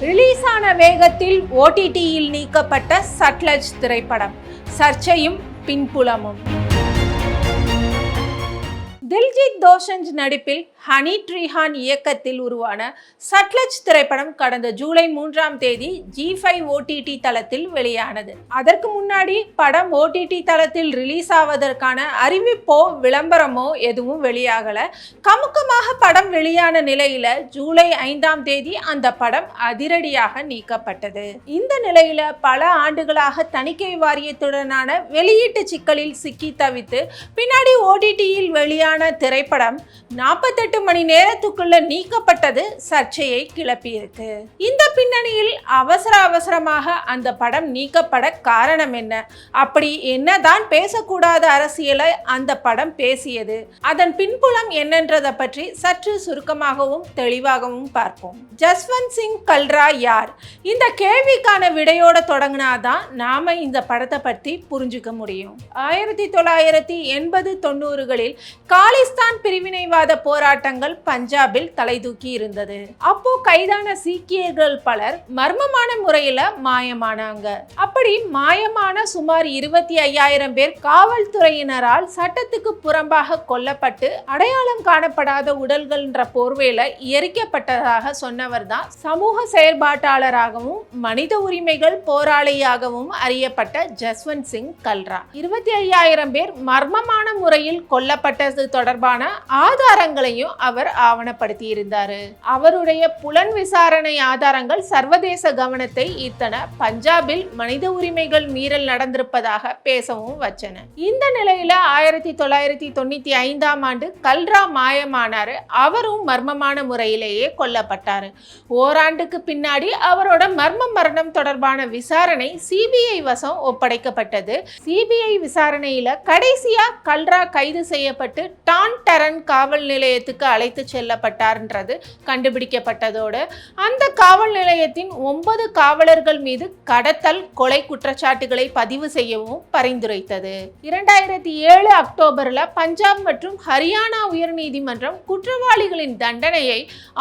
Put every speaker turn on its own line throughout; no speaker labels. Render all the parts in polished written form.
ரிலீஸான வேகத்தில் ஓடிடியில் நீக்கப்பட்ட சட்லஜ் திரைப்படம், சர்ச்சையும் பின்புலமும். தில்ஜித் தோசன்ஜ் நடிப்பில் ஹனி ட்ரீஹான் இயக்கத்தில் உருவான சட்லஜ் திரைப்படம் கடந்த ஜூலை 3ஆம் தேதி G5 OTT தளத்தில் வெளியானது. அதற்கு முன்னாடி படம் OTT தளத்தில் ரிலீஸ் ஆவதற்கான அறிவிப்போ விளம்பரமோ எதுவும் வெளியாகல. கமுக்கமாக படம் வெளியான நிலையில ஜூலை 5ஆம் தேதி அந்த படம் அதிரடியாக நீக்கப்பட்டது. இந்த நிலையில பல ஆண்டுகளாக தணிக்கை வாரியத்துடனான வெளியீட்டு சிக்கலில் சிக்கி தவித்து பின்னாடி OTTயில் வெளியான திரைப்படம் 48 மணி நேரத்துக்குள்ள நீக்கப்பட்டது சர்ச்சையை கிளப்பியிருக்கு. இந்த பின்னணியில் அவசரமாக அந்த படம் நீக்கப்பட காரணம் என்ன? அப்படி என்னதான் பேசக்கூடாத அரசியலை அந்த படம் பேசியது? அதன் பின்புலம் என்னன்றதை பற்றி சற்று சுருக்கமாகவும் தெளிவாகவும் பார்ப்போம். ஜஸ்வந்த் சிங் கல்ரா யார்? இந்த கேள்விக்கான விடையோட தொடங்கினாதான் நாம இந்த படத்தை பற்றி புரிஞ்சுக்க முடியும். 1980-90களில் காலிஸ்தான் பிரிவினைவாத போராட்டங்கள் பஞ்சாபில் தலை தூக்கி இருந்தது. அப்போ கைதான சீக்கியர்கள் பலர் மர்மமான முறையில மாயமானாங்க. அப்படி மாயமான சுமார் 25,000 பேர் காவல்துறையினரால் சட்டத்துக்கு புறம்பாக கொல்லப்பட்டு அடையாளம் காணப்படாத உடல்கள்ன்ற போர்வையில எரிக்கப்பட்டதாக சொன்னவர் தான் சமூக செயற்பாட்டாளராகவும் மனித உரிமைகள் போராளியாகவும் அறியப்பட்ட ஜஸ்வந்த் சிங் கல்ரா. 25,000 பேர் மர்மமான முறையில் கொல்லப்பட்டது தொடர்பான ஆதாரங்களையும் அவர் ஆவணப்படுத்தி இருந்தாரு. அவருடைய புலன் விசாரணை ஆதாரங்கள் சர்வதேச கவனத்தை ஈர்த்தன. பஞ்சாபில் மனித உரிமைகள் மீறல் நடந்திருப்பதாக பேசவும் வச்சன. இந்த நிலையில 1995ஆம் ஆண்டு கல்ரா மாயமானாரு. அவரும் மர்மமான முறையிலேயே கொல்லப்பட்டாரு. ஓராண்டுக்கு பின்னாடி அவரோட மர்ம மரணம் தொடர்பான விசாரணை CBI வசம் ஒப்படைக்கப்பட்டது. CBI விசாரணையில கடைசியா கல்ரா கைது செய்யப்பட்டு டான் டரன் காவல் நிலையத்துக்கு அழைத்து செல்லப்பட்டார்ன்றது கண்டுபிடிக்கப்பட்டதோடு அந்த காவல் நிலையத்தின் 9 காவலர்கள் மீது கடத்தல், கொலை குற்றச்சாட்டுகளை பதிவு செய்யவும் பரிந்துரைத்தது. 2007 அக்டோபர்ல பஞ்சாப் மற்றும் ஹரியானா உயர்நீதிமன்றம் குற்றவாளிகளின் தண்டனையை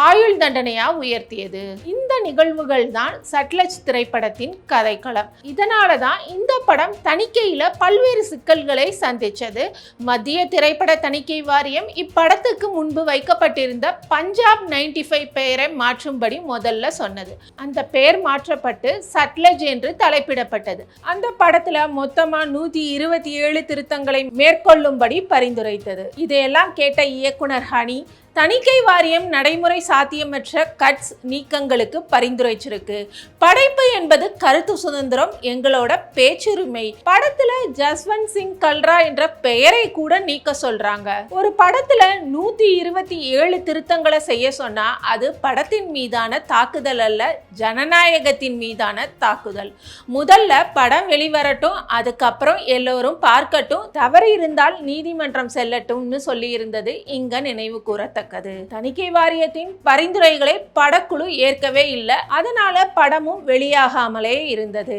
ஆயுள் தண்டனையா உயர்த்தியது. இந்த நிகழ்வுகள் தான் சட்லஜ் திரைப்படத்தின் கதைக்களம். இதனாலதான் இந்த படம் தணிக்கையில பல்வேறு சிக்கல்களை சந்திச்சது. மத்திய திரைப்பட தணிக்கை வாரியம் இப்படத்துக்கு முன்பு வைக்கப்பட்டிருந்த பஞ்சாப் 95 பெயரை மாற்றும்படி முதல்ல சொன்னது. அந்த பெயர் மாற்றப்பட்டு சட்லஜ் என்று தலைப்பிடப்பட்டது. அந்த படத்துல மொத்தமா 127 திருத்தங்களை மேற்கொள்ளும்படி பரிந்துரைத்தது. இதையெல்லாம் கேட்ட இயக்குனர் ஹனி தணிக்கை வாரியம் நடைமுறை சாத்தியமற்ற கட்ஸ் நீக்கங்களுக்கு பரிந்துரைச்சிருக்கு. படைப்பு என்பது கருத்து சுதந்திரம், எங்களோட பேச்சுரிமை. படத்துல ஜஸ்வந்த் சிங் கல்ரா என்ற பெயரை கூட நீக்க சொல்றாங்க. ஒரு படத்துல 127 திருத்தங்களை செய்ய சொன்னா அது படத்தின் மீதான தாக்குதல் அல்ல, ஜனநாயகத்தின் மீதான தாக்குதல். முதல்ல படம் வெளிவரட்டும், அதுக்கப்புறம் எல்லோரும் பார்க்கட்டும், தவறு இருந்தால் நீதிமன்றம் செல்லட்டும்னு சொல்லி இருந்தது இங்க நினைவு கூறத்தக்கது. தணிக்கை வாரியத்தின் பரிந்துரைகளை படக்குழு ஏற்கவே இல்லை. அதனால படமும் வெளியாகாமலே இருந்தது.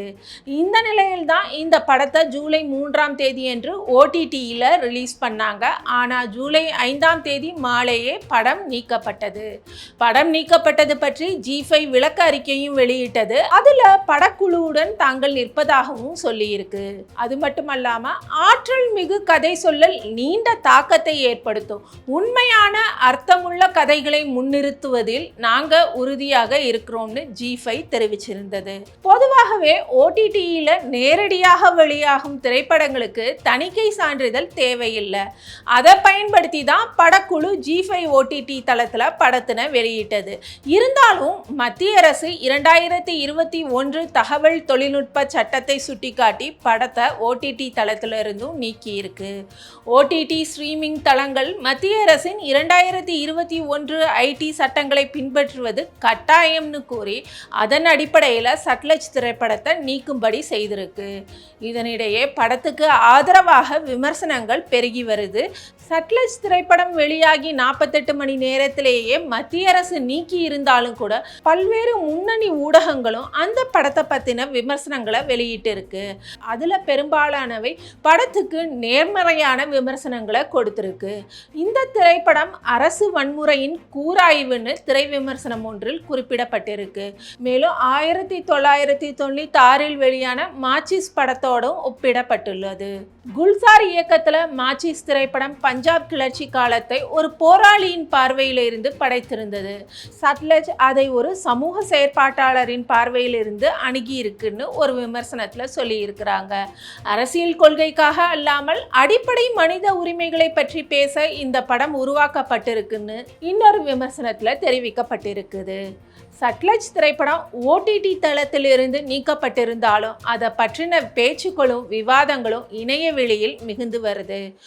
இந்த நிலையில் தான் இந்த படத்தை ஜூலை 3ஆம் தேதி என்று OTTயில் ரிலீஸ் பண்ணாங்க. ஆனா ஜூலை 5ஆம் தேதி மாலையே படம் நீக்கப்பட்டது. படம் நீக்கப்பட்டது பற்றி G5 விளக்க அறிக்கையும் வெளியிட்டது. அதுல படக்குழுவுடன் தாங்கள் நிற்பதாகவும் சொல்லி இருக்கு. அது மட்டுமல்லாம ஆற்றல் மிகு கதை சொல்லல் நீண்ட தாக்கத்தை ஏற்படுத்தும். உண்மையான அர்த்தமுள்ள கதைகளை முன்னிறுத்துவதில் நாங்க உறுதியாக இருக்கிறோம்னு G5 தெரிவிச்சிருந்தது. பொதுவாகவே OTTயில் நேரடியாக வெளியாகும் திரைப்படங்களுக்கு தணிக்கை சான்றிதழ் தேவையில்லை. அதை பயன்படுத்தி தான் படக்குழு G5 OTT தளத்துல படத்தினை வெளியிட்டது. இருந்தாலும் மத்திய அரசு 2021 தகவல் தொழில்நுட்ப சட்டத்தை சுட்டிக்காட்டி படத்தை OTT தளத்திலிருந்தும் நீக்கி இருக்கு. OTT ஸ்ட்ரீமிங் தளங்கள் மத்திய அரசின் 2021 IT சட்டங்களை பின்பற்றுவது கட்டாயம்னு கூறி அதன் அடிப்படையில் சட்லஜ் திரைப்படத்தை நீக்கும்படி செய்திருக்கு. இதனிடையே படத்துக்கு ஆதரவாக விமர்சனங்கள் பெருகி வருது. சட்லஜ் திரைப்படம் வெளியாகி 48 மணி நேரத்திலேயே மத்திய அரசு நீக்கி இருந்தாலும் கூட பல்வேறு முன்னணி ஊடகங்களும் அந்த படத்தை பற்றின விமர்சனங்களை வெளியிட்டு இருக்கு. அதில் பெரும்பாலானவை படத்துக்கு நேர்மறையான விமர்சனங்களை கொடுத்துருக்கு. இந்த திரைப்படம் அரசு வன்முறையின் கூராய்வுன்னு திரை விமர்சனம் ஒன்றில் குறிப்பிடப்பட்டிருக்கு. மேலும் 1996 வெளியான மாச்சிஸ் படத்தோடும் ஒப்பிடப்பட்டுள்ளது. குல்சார் இயக்கத்தில் மாச்சிஸ் திரைப்படம் பஞ்சாப் கிளர்ச்சி காலத்தை ஒரு போராளியின் பார்வையிலிருந்து படைத்திருந்தது. சட்லஜ் அதை ஒரு சமூக செயற்பாட்டாளரின் பார்வையிலிருந்து அணுகி இருக்குன்னு ஒரு விமர்சனத்தில் சொல்லி இருக்கிறாங்க. அரசியல் கொள்கைக்காக அல்லாமல் அடிப்படை மனித உரிமைகளை பற்றி பேச இந்த படம் உருவாக்கப்பட்டிருக்குன்னு இன்னொரு விமர்சனத்தில் தெரிவிக்கப்பட்டிருக்குது. சட்லஜ் திரைப்படம் OTT தளத்திலிருந்து நீக்கப்பட்டிருந்தாலும் அதை பற்றின பேச்சுக்களும் விவாதங்களும் இணையவெளியில் மிகுந்து வருது.